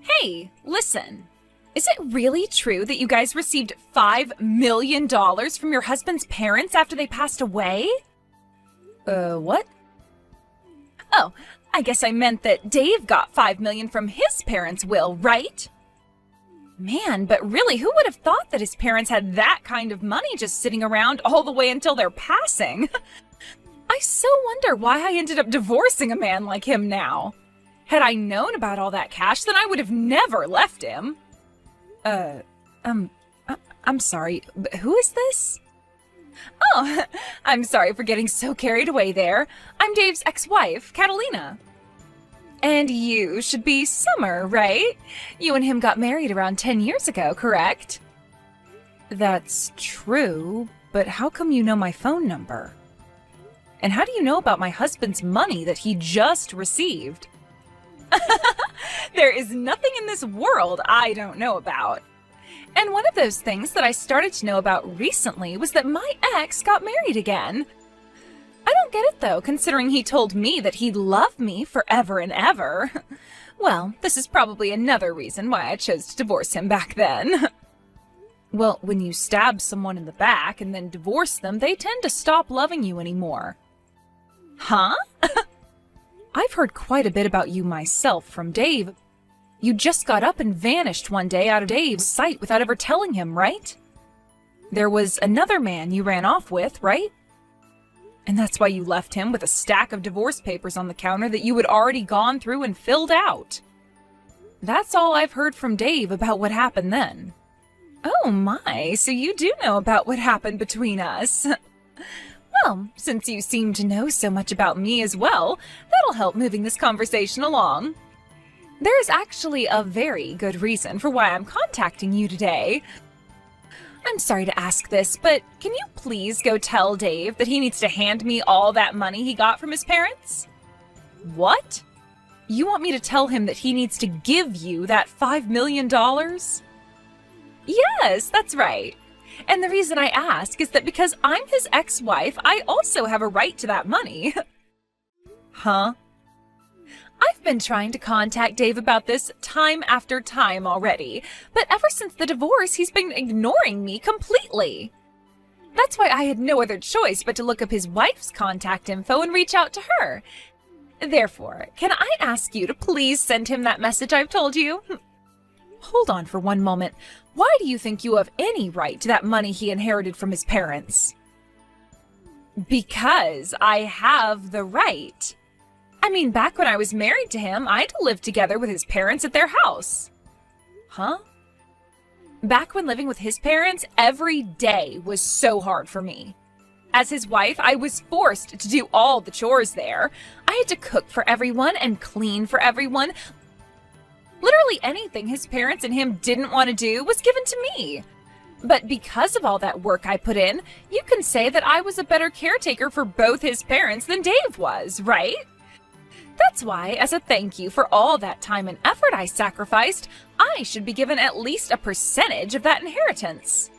Hey, listen. Is it really true that you guys received $5 million from your husband's parents after they passed away? What? Oh, I guess I meant that Dave got $5 million from his parents' will, right? Man, but really, who would have thought that his parents had that kind of money just sitting around all the way until their passing? I so wonder why I ended up divorcing a man like him now. Had I known about all that cash, then I would have never left him. I'm sorry, but who is this? Oh, I'm sorry for getting so carried away there. I'm Dave's ex-wife, Catalina. And you should be Summer, right? You and him got married around 10 years ago, correct? That's true, but how come you know my phone number? And how do you know about my husband's money that he just received? There is nothing in this world I don't know about. And one of those things that I started to know about recently was that my ex got married again. I don't get it though, considering he told me that he'd love me forever and ever. Well, this is probably another reason why I chose to divorce him back then. Well, when you stab someone in the back and then divorce them, they tend to stop loving you anymore. Huh? I've heard quite a bit about you myself from Dave. You just got up and vanished one day out of Dave's sight without ever telling him, right? There was another man you ran off with, right? And that's why you left him with a stack of divorce papers on the counter that you had already gone through and filled out. That's all I've heard from Dave about what happened then. Oh my, so you do know about what happened between us. Well, since you seem to know so much about me as well, that'll help moving this conversation along. There is actually a very good reason for why I'm contacting you today. I'm sorry to ask this, but can you please go tell Dave that he needs to hand me all that money he got from his parents? What? You want me to tell him that he needs to give you that $5 million? Yes, that's right. And the reason I ask is that because I'm his ex-wife, I also have a right to that money. Huh? I've been trying to contact Dave about this time after time already, but ever since the divorce, he's been ignoring me completely. That's why I had no other choice but to look up his wife's contact info and reach out to her. Therefore, can I ask you to please send him that message I've told you? Hold on for one moment. Why do you think you have any right to that money he inherited from his parents? Because I have the right. I mean, back when I was married to him, I had to live together with his parents at their house. Huh? Back when living with his parents, every day was so hard for me. As his wife, I was forced to do all the chores there. I had to cook for everyone and clean for everyone. Literally anything his parents and him didn't want to do was given to me. But because of all that work I put in, you can say that I was a better caretaker for both his parents than Dave was, right? That's why, as a thank you for all that time and effort I sacrificed, I should be given at least a percentage of that inheritance.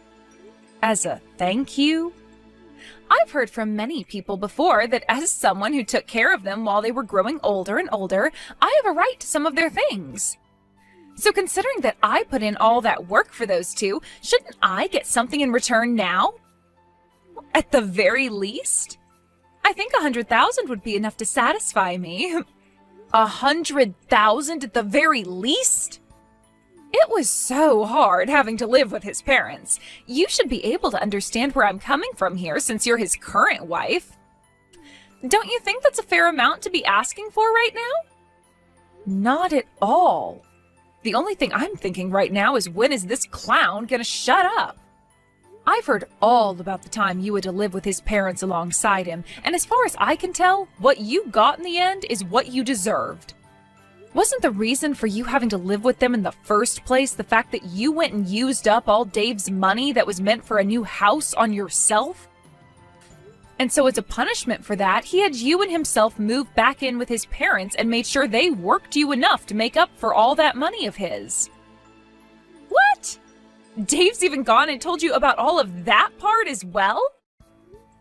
As a thank you? I've heard from many people before that as someone who took care of them while they were growing older and older, I have a right to some of their things. So considering that I put in all that work for those two, shouldn't I get something in return now? At the very least? I think 100,000 would be enough to satisfy me. 100,000 at the very least? It was so hard having to live with his parents. You should be able to understand where I'm coming from here since you're his current wife. Don't you think that's a fair amount to be asking for right now? Not at all. The only thing I'm thinking right now is when is this clown gonna shut up? I've heard all about the time you had to live with his parents alongside him, and as far as I can tell, what you got in the end is what you deserved. Wasn't the reason for you having to live with them in the first place the fact that you went and used up all Dave's money that was meant for a new house on yourself? And so as a punishment for that, he had you and himself move back in with his parents and made sure they worked you enough to make up for all that money of his. What? Dave's even gone and told you about all of that part as well?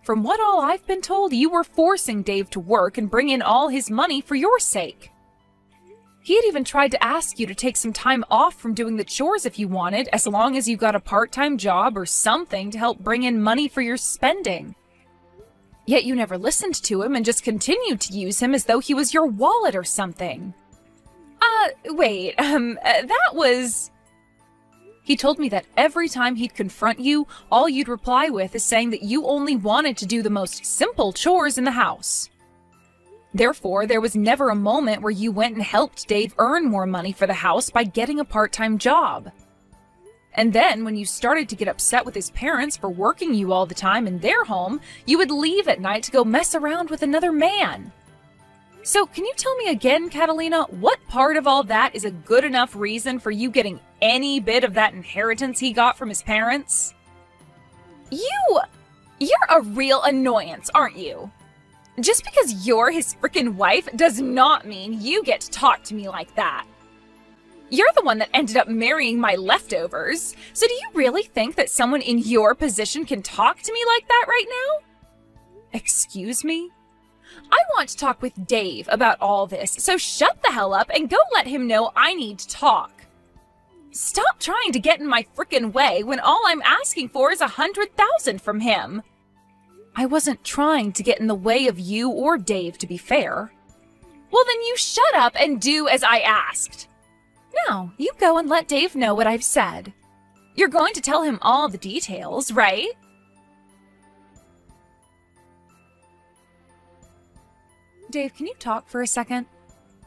From what all I've been told, you were forcing Dave to work and bring in all his money for your sake. He had even tried to ask you to take some time off from doing the chores if you wanted, as long as you got a part-time job or something to help bring in money for your spending. Yet you never listened to him and just continued to use him as though he was your wallet or something. That was... He told me that every time he'd confront you, all you'd reply with is saying that you only wanted to do the most simple chores in the house. Therefore, there was never a moment where you went and helped Dave earn more money for the house by getting a part-time job. And then, when you started to get upset with his parents for working you all the time in their home, you would leave at night to go mess around with another man. So, can you tell me again, Catalina, what part of all that is a good enough reason for you getting any bit of that inheritance he got from his parents? You're a real annoyance, aren't you? Just because you're his frickin' wife does not mean you get to talk to me like that. You're the one that ended up marrying my leftovers, so do you really think that someone in your position can talk to me like that right now? Excuse me? I want to talk with Dave about all this, so shut the hell up and go let him know I need to talk. Stop trying to get in my frickin' way when all I'm asking for is $100,000 from him. I wasn't trying to get in the way of you or Dave, to be fair. Well, then you shut up and do as I asked. Now, you go and let Dave know what I've said. You're going to tell him all the details, right? Dave, can you talk for a second?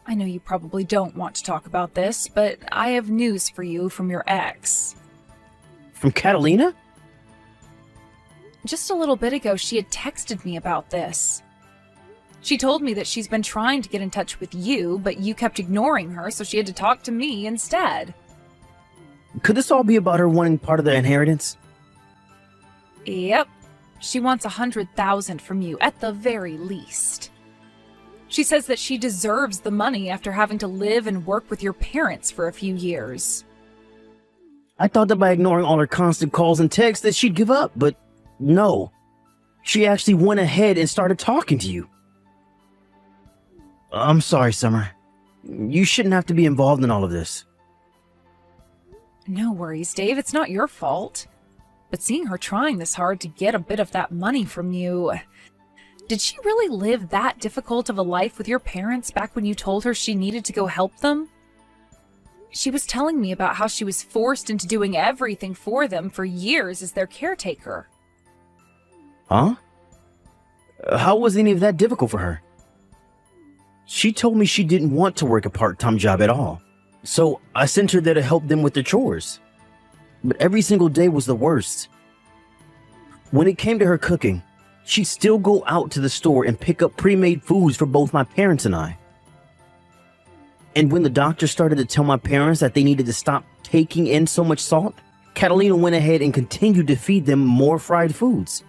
I know you probably don't want to talk about this, but I have news for you from your ex. From Catalina? Just a little bit ago, she had texted me about this. She told me that she's been trying to get in touch with you, but you kept ignoring her, so she had to talk to me instead. Could this all be about her wanting part of the inheritance? Yep. She wants $100,000 from you, at the very least. She says that she deserves the money after having to live and work with your parents for a few years. I thought that by ignoring all her constant calls and texts that she'd give up, but no. She actually went ahead and started talking to you. I'm sorry, Summer. You shouldn't have to be involved in all of this. No worries, Dave. It's not your fault. But seeing her trying this hard to get a bit of that money from you... Did she really live that difficult of a life with your parents back when you told her she needed to go help them? She was telling me about how she was forced into doing everything for them for years as their caretaker. Huh? How was any of that difficult for her? She told me she didn't want to work a part-time job at all, so I sent her there to help them with their chores. But every single day was the worst. When it came to her cooking, she'd still go out to the store and pick up pre-made foods for both my parents and I. And when the doctor started to tell my parents that they needed to stop taking in so much salt, Catalina went ahead and continued to feed them more fried foods.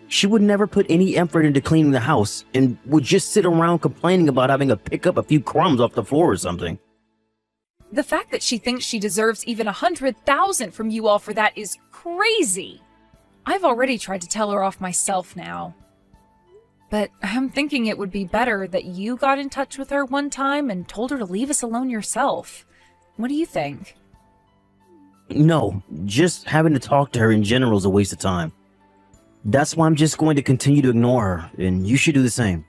She would never put any effort into cleaning the house and would just sit around complaining about having to pick up a few crumbs off the floor or something. The fact that she thinks she deserves even $100,000 from you all for that is crazy. I've already tried to tell her off myself now. But I'm thinking it would be better that you got in touch with her one time and told her to leave us alone yourself. What do you think? No, just having to talk to her in general is a waste of time. That's why I'm just going to continue to ignore her, and you should do the same.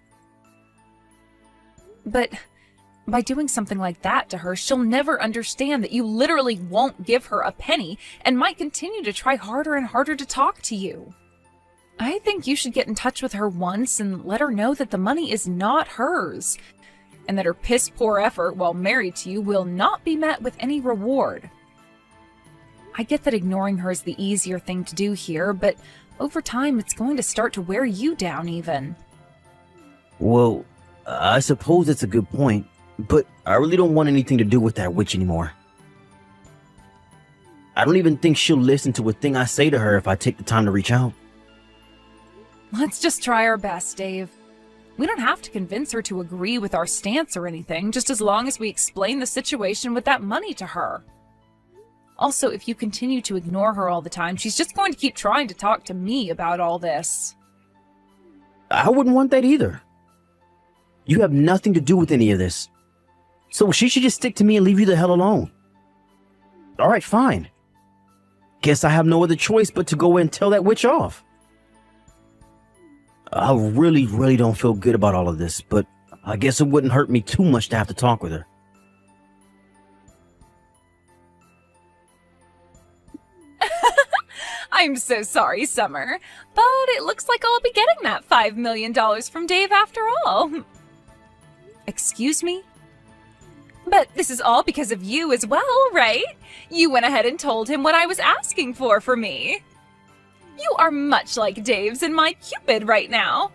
But by doing something like that to her, she'll never understand that you literally won't give her a penny and might continue to try harder and harder to talk to you. I think you should get in touch with her once and let her know that the money is not hers, and that her piss-poor effort while married to you will not be met with any reward. I get that ignoring her is the easier thing to do here, but over time it's going to start to wear you down even. Well, I suppose it's a good point, but I really don't want anything to do with that witch anymore. I don't even think she'll listen to a thing I say to her if I take the time to reach out. Let's just try our best, Dave. We don't have to convince her to agree with our stance or anything, just as long as we explain the situation with that money to her. Also, if you continue to ignore her all the time, she's just going to keep trying to talk to me about all this. I wouldn't want that either. You have nothing to do with any of this. So she should just stick to me and leave you the hell alone. All right, fine. Guess I have no other choice but to go and tell that witch off. I really don't feel good about all of this, but I guess it wouldn't hurt me too much to have to talk with her. I'm so sorry, Summer, but it looks like I'll be getting that $5 million from Dave after all. Excuse me? But this is all because of you as well, right? You went ahead and told him what I was asking for me. You are much like Dave's and my Cupid right now.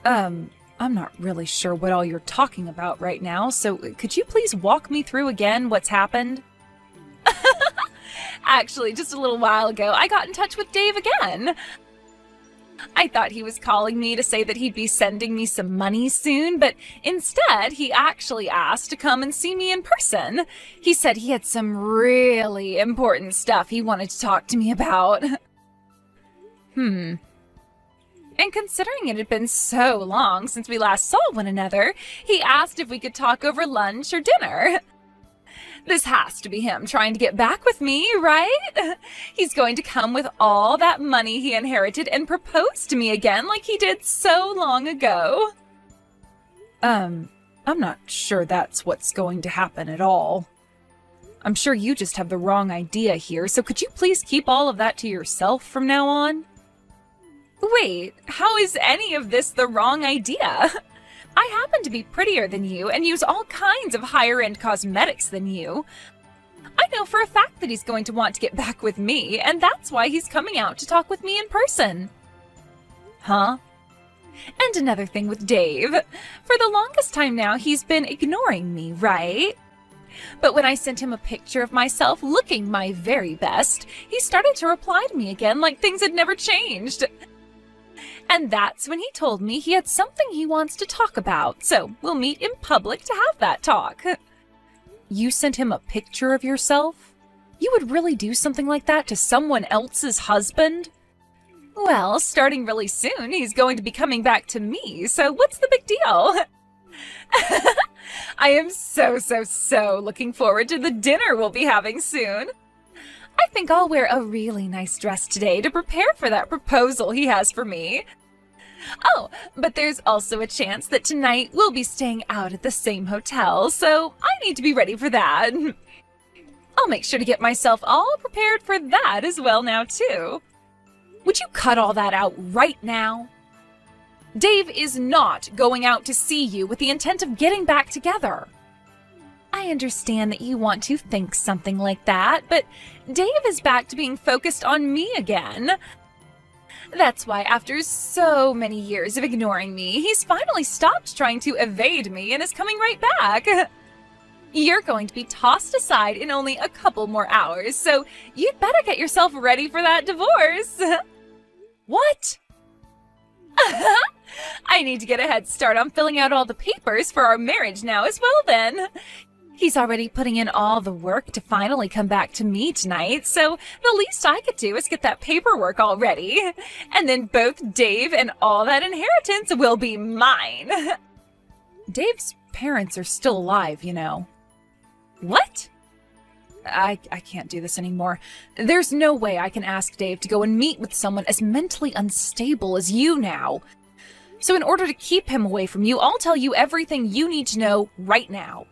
I'm not really sure what all you're talking about right now, so could you please walk me through again what's happened? Actually, just a little while ago, I got in touch with Dave again. I thought he was calling me to say that he'd be sending me some money soon, but instead, he actually asked to come and see me in person. He said he had some really important stuff he wanted to talk to me about. And considering it had been so long since we last saw one another, he asked if we could talk over lunch or dinner. This has to be him trying to get back with me, right? He's going to come with all that money he inherited and propose to me again like he did so long ago. I'm not sure that's what's going to happen at all. I'm sure you just have the wrong idea here, so could you please keep all of that to yourself from now on? Wait, how is any of this the wrong idea? I happen to be prettier than you and use all kinds of higher-end cosmetics than you. I know for a fact that he's going to want to get back with me, and that's why he's coming out to talk with me in person. Huh? And another thing with Dave. For the longest time now, he's been ignoring me, right? But when I sent him a picture of myself looking my very best, he started to reply to me again like things had never changed. And that's when he told me he had something he wants to talk about, so we'll meet in public to have that talk. You sent him a picture of yourself? You would really do something like that to someone else's husband? Well, starting really soon, he's going to be coming back to me, so what's the big deal? I am so looking forward to the dinner we'll be having soon. I think I'll wear a really nice dress today to prepare for that proposal he has for me. Oh, but there's also a chance that tonight we'll be staying out at the same hotel, so I need to be ready for that. I'll make sure to get myself all prepared for that as well now, too. Would you cut all that out right now? Dave is not going out to see you with the intent of getting back together. I understand that you want to think something like that, but Dave is back to being focused on me again. That's why after so many years of ignoring me, he's finally stopped trying to evade me and is coming right back. You're going to be tossed aside in only a couple more hours, so you'd better get yourself ready for that divorce. What? I need to get a head start on filling out all the papers for our marriage now as well then. He's already putting in all the work to finally come back to me tonight, so the least I could do is get that paperwork all ready. And then both Dave and all that inheritance will be mine. Dave's parents are still alive, you know. What? I can't do this anymore. There's no way I can ask Dave to go and meet with someone as mentally unstable as you now. So in order to keep him away from you, I'll tell you everything you need to know right now.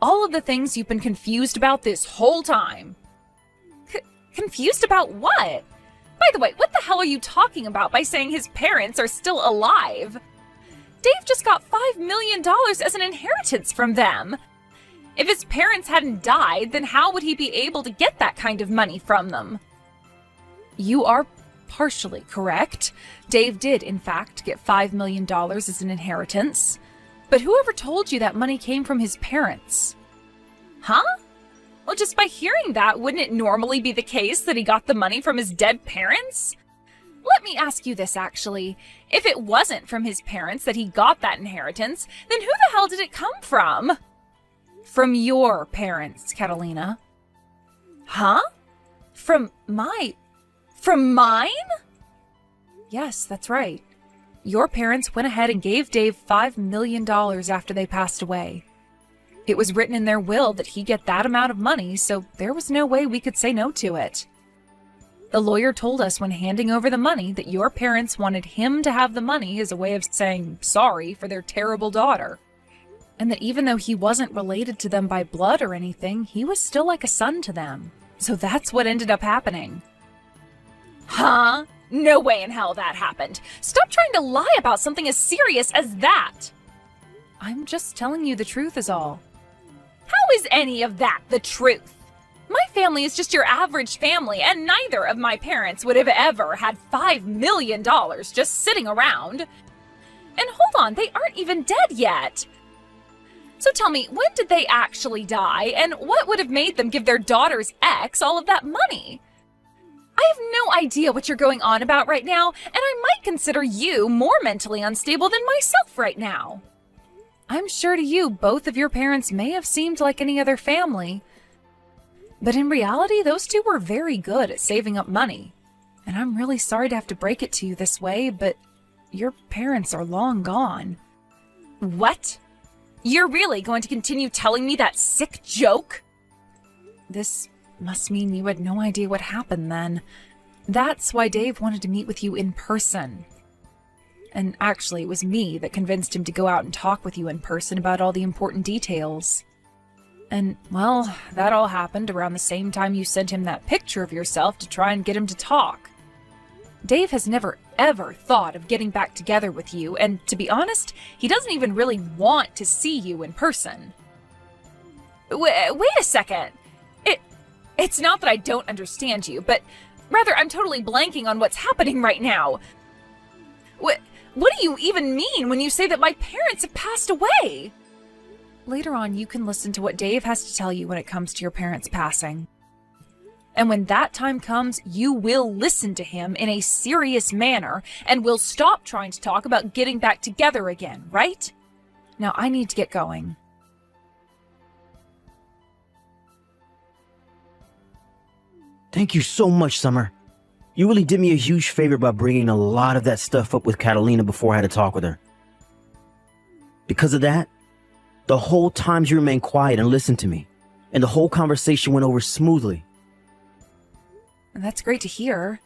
All of the things you've been confused about this whole time. Confused about what? By the way, what the hell are you talking about by saying his parents are still alive? Dave just got $5 million as an inheritance from them. If his parents hadn't died, then how would he be able to get that kind of money from them? You are partially correct. Dave did, in fact, get $5 million as an inheritance. But whoever told you that money came from his parents? Huh? Well, just by hearing that, wouldn't it normally be the case that he got the money from his dead parents? Let me ask you this, actually. If it wasn't from his parents that he got that inheritance, then who the hell did it come from? From your parents, Catalina. Huh? From mine? Yes, that's right. Your parents went ahead and gave Dave $5 million after they passed away. It was written in their will that he get that amount of money, so there was no way we could say no to it. The lawyer told us when handing over the money that your parents wanted him to have the money as a way of saying sorry for their terrible daughter. And that even though he wasn't related to them by blood or anything, he was still like a son to them. So that's what ended up happening. Huh? No way in hell that happened. Stop trying to lie about something as serious as that. I'm just telling you the truth is all. How is any of that the truth? My family is just your average family, and neither of my parents would have ever had $5 million just sitting around. And hold on, they aren't even dead yet. So tell me, when did they actually die, and what would have made them give their daughter's ex all of that money? I have no idea what you're going on about right now, and I might consider you more mentally unstable than myself right now. I'm sure to you, both of your parents may have seemed like any other family, but in reality, those two were very good at saving up money. And I'm really sorry to have to break it to you this way, but your parents are long gone. What? You're really going to continue telling me that sick joke? This must mean you had no idea what happened then. That's why Dave wanted to meet with you in person. And actually, it was me that convinced him to go out and talk with you in person about all the important details. And, well, that all happened around the same time you sent him that picture of yourself to try and get him to talk. Dave has never, ever thought of getting back together with you, and to be honest, he doesn't even really want to see you in person. Wait a second. It's not that I don't understand you, but rather I'm totally blanking on what's happening right now. What do you even mean when you say that my parents have passed away? Later on, you can listen to what Dave has to tell you when it comes to your parents passing. And when that time comes, you will listen to him in a serious manner and will stop trying to talk about getting back together again, right? Now, I need to get going. Thank you so much, Summer. You really did me a huge favor by bringing a lot of that stuff up with Catalina before I had to talk with her. Because of that, the whole time you remained quiet and listened to me, and the whole conversation went over smoothly. That's great to hear.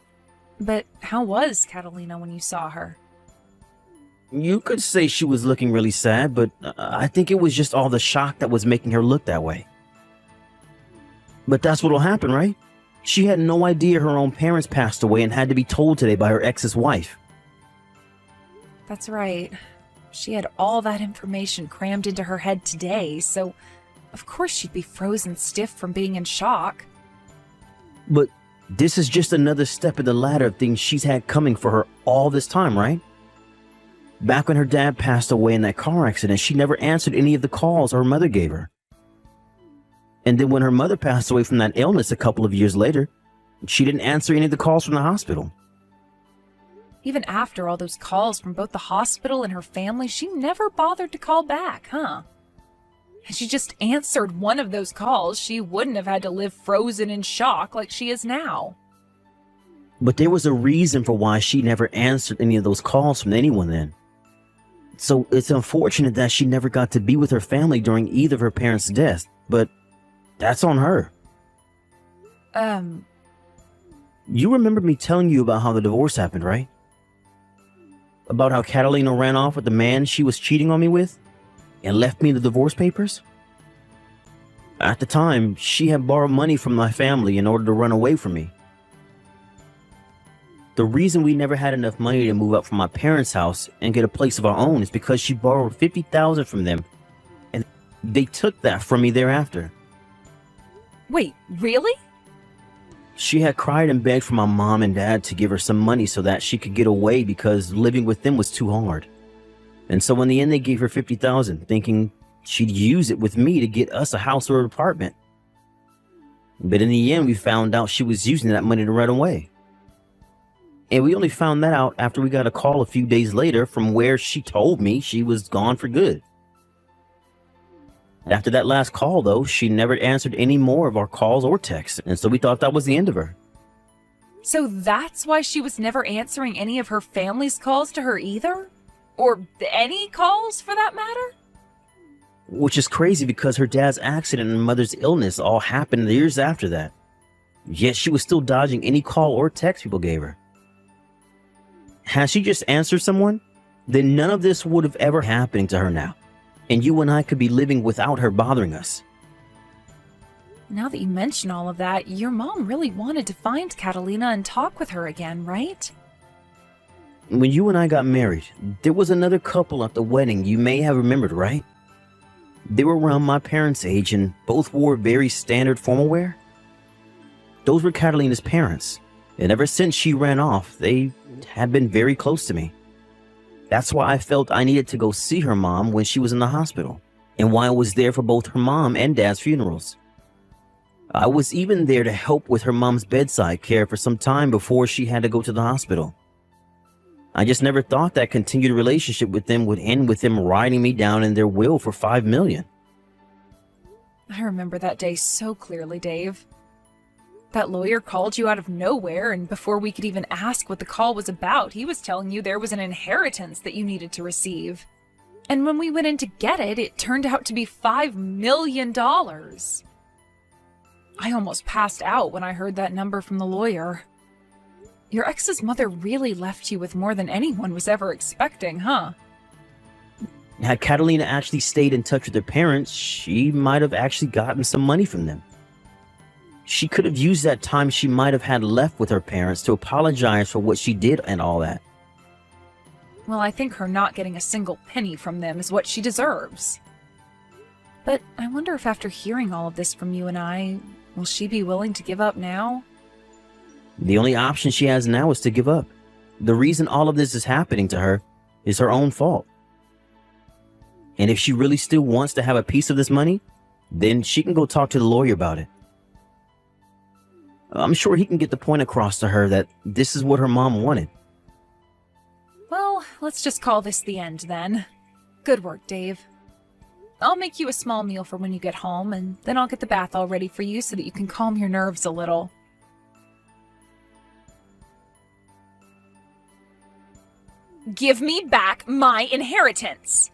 But how was Catalina when you saw her? You could say she was looking really sad, but I think it was just all the shock that was making her look that way. But that's what'll happen, right? She had no idea her own parents passed away and had to be told today by her ex's wife. That's right. She had all that information crammed into her head today, so of course she'd be frozen stiff from being in shock. But this is just another step in the ladder of things she's had coming for her all this time, right? Back when her dad passed away in that car accident, she never answered any of the calls her mother gave her. And then when her mother passed away from that illness a couple of years later, she didn't answer any of the calls from the hospital. Even after all those calls from both the hospital and her family, she never bothered to call back, huh? Had she just answered one of those calls, she wouldn't have had to live frozen in shock like she is now. But there was a reason for why she never answered any of those calls from anyone then. So it's unfortunate that she never got to be with her family during either of her parents' deaths, but that's on her. You remember me telling you about how the divorce happened, right? About how Catalina ran off with the man she was cheating on me with and left me the divorce papers? At the time, she had borrowed money from my family in order to run away from me. The reason we never had enough money to move out from my parents' house and get a place of our own is because she borrowed $50,000 from them, and they took that from me thereafter. Wait, really? She had cried and begged for my mom and dad to give her some money so that she could get away because living with them was too hard. And so in the end, they gave her $50,000, thinking she'd use it with me to get us a house or an apartment. But in the end, we found out she was using that money to run away. And we only found that out after we got a call a few days later from where she told me she was gone for good. After that last call, though, she never answered any more of our calls or texts, and so we thought that was the end of her. So that's why she was never answering any of her family's calls to her either? Or any calls, for that matter? which is crazy because her dad's accident and mother's illness all happened years after that. Yet she was still dodging any call or text people gave her. Had she just answered someone, then none of this would have ever happened to her now, and you and I could be living without her bothering us. Now that you mention all of that, your mom really wanted to find Catalina and talk with her again, right? When you and I got married, there was another couple at the wedding you may have remembered, right? They were around my parents' age and both wore very standard formal wear. Those were Catalina's parents, and ever since she ran off, they had been very close to me. That's why I felt I needed to go see her mom when she was in the hospital, and why I was there for both her mom and dad's funerals. I was even there to help with her mom's bedside care for some time before she had to go to the hospital. I just never thought that continued relationship with them would end with them writing me down in their will for $5 million. I remember that day so clearly, Dave. That lawyer called you out of nowhere, and before we could even ask what the call was about, he was telling you there was an inheritance that you needed to receive. And when we went in to get it, it turned out to be $5 million. I almost passed out when I heard that number from the lawyer. Your ex's mother really left you with more than anyone was ever expecting, huh? Had Catalina actually stayed in touch with her parents, she might have actually gotten some money from them. She could have used that time she might have had left with her parents to apologize for what she did and all that. Well, I think her not getting a single penny from them is what she deserves. But I wonder if after hearing all of this from you and I, will she be willing to give up now? The only option she has now is to give up. The reason all of this is happening to her is her own fault. And if she really still wants to have a piece of this money, then she can go talk to the lawyer about it. I'm sure he can get the point across to her that this is what her mom wanted. Well, let's just call this the end then. Good work, Dave. I'll make you a small meal for when you get home, and then I'll get the bath all ready for you so that you can calm your nerves a little. Give me back my inheritance!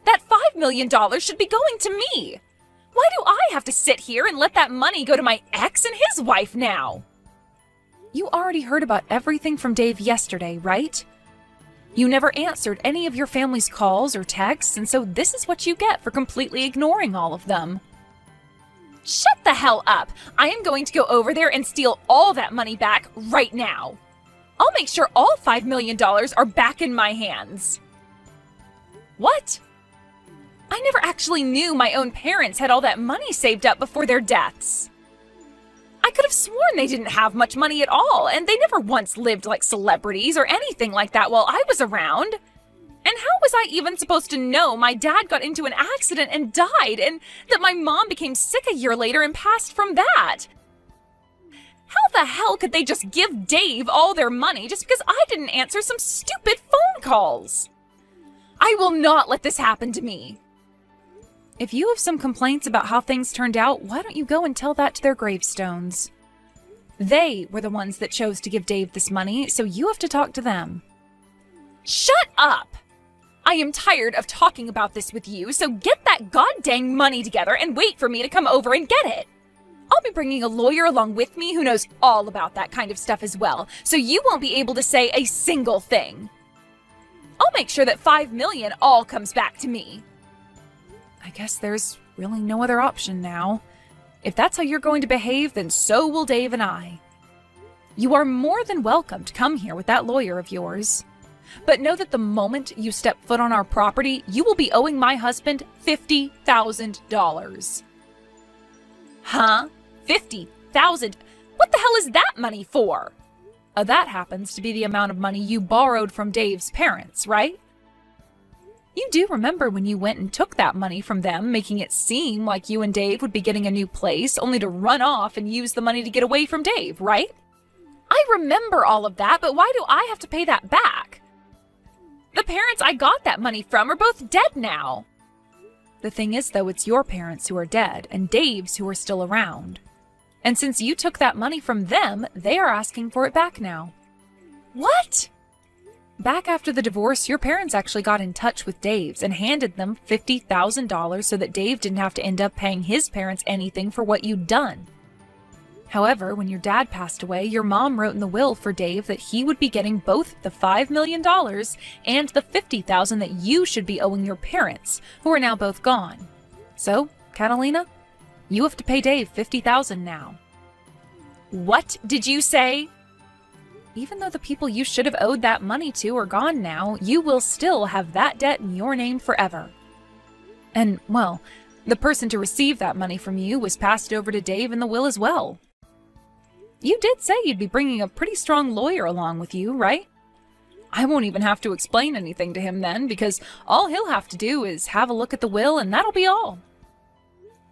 That $5 million should be going to me! Why do I have to sit here and let that money go to my ex and his wife now? You already heard about everything from Dave yesterday, right? You never answered any of your family's calls or texts, and so this is what you get for completely ignoring all of them. Shut the hell up! I am going to go over there and steal all that money back right now. I'll make sure all $5 million are back in my hands. What? I never actually knew my own parents had all that money saved up before their deaths. I could have sworn they didn't have much money at all, and they never once lived like celebrities or anything like that while I was around. And how was I even supposed to know my dad got into an accident and died, and that my mom became sick a year later and passed from that? How the hell could they just give Dave all their money just because I didn't answer some stupid phone calls? I will not let this happen to me. If you have some complaints about how things turned out, why don't you go and tell that to their gravestones? They were the ones that chose to give Dave this money, so you have to talk to them. Shut up! I am tired of talking about this with you, so get that goddamn money together and wait for me to come over and get it. I'll be bringing a lawyer along with me who knows all about that kind of stuff as well, so you won't be able to say a single thing. I'll make sure that $5 million all comes back to me. I guess there's really no other option now. If that's how you're going to behave, then so will Dave and I. You are more than welcome to come here with that lawyer of yours. But know that the moment you step foot on our property, you will be owing my husband $50,000. Huh? $50,000? What the hell is that money for? That happens to be the amount of money you borrowed from Dave's parents, right? You do remember when you went and took that money from them, making it seem like you and Dave would be getting a new place, only to run off and use the money to get away from Dave, right? I remember all of that, but why do I have to pay that back? The parents I got that money from are both dead now. The thing is, though, it's your parents who are dead and Dave's who are still around. And since you took that money from them, they are asking for it back now. What? Back after the divorce, your parents actually got in touch with Dave's and handed them $50,000 so that Dave didn't have to end up paying his parents anything for what you'd done. However, when your dad passed away, your mom wrote in the will for Dave that he would be getting both the $5 million and the $50,000 that you should be owing your parents, who are now both gone. So, Catalina, you have to pay Dave $50,000 now. What did you say? Even though the people you should have owed that money to are gone now, you will still have that debt in your name forever. And, well, the person to receive that money from you was passed over to Dave in the will as well. You did say you'd be bringing a pretty strong lawyer along with you, right? I won't even have to explain anything to him then, because all he'll have to do is have a look at the will and that'll be all.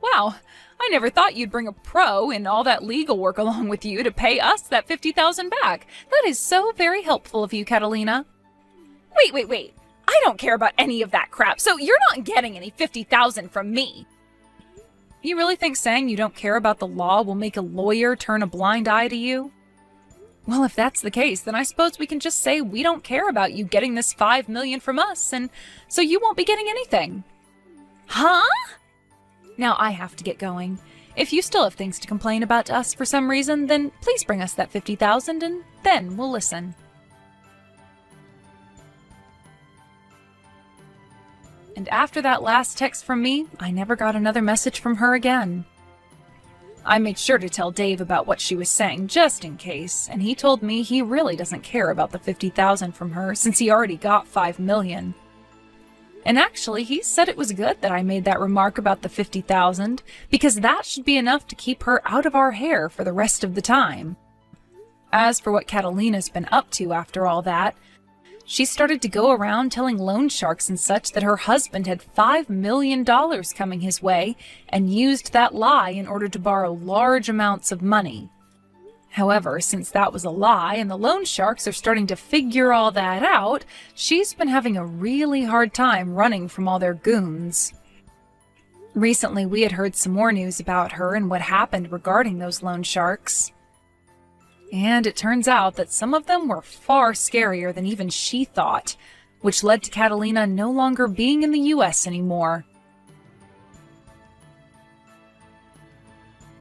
Wow, I never thought you'd bring a pro and all that legal work along with you to pay us that $50,000 back. That is so very helpful of you, Catalina. Wait. I don't care about any of that crap, so you're not getting any $50,000 from me. You really think saying you don't care about the law will make a lawyer turn a blind eye to you? Well, if that's the case, then I suppose we can just say we don't care about you getting this $5 million from us, and so you won't be getting anything. Huh? Now I have to get going. If you still have things to complain about to us for some reason, then please bring us that $50,000 and then we'll listen. And after that last text from me, I never got another message from her again. I made sure to tell Dave about what she was saying, just in case, and he told me he really doesn't care about the $50,000 from her since he already got $5 million. And actually, he said it was good that I made that remark about the $50,000, because that should be enough to keep her out of our hair for the rest of the time. As for what Catalina's been up to after all that, she started to go around telling loan sharks and such that her husband had $5 million coming his way and used that lie in order to borrow large amounts of money. However, since that was a lie and the loan sharks are starting to figure all that out, she's been having a really hard time running from all their goons. Recently, we had heard some more news about her and what happened regarding those loan sharks. And it turns out that some of them were far scarier than even she thought, which led to Catalina no longer being in the US anymore.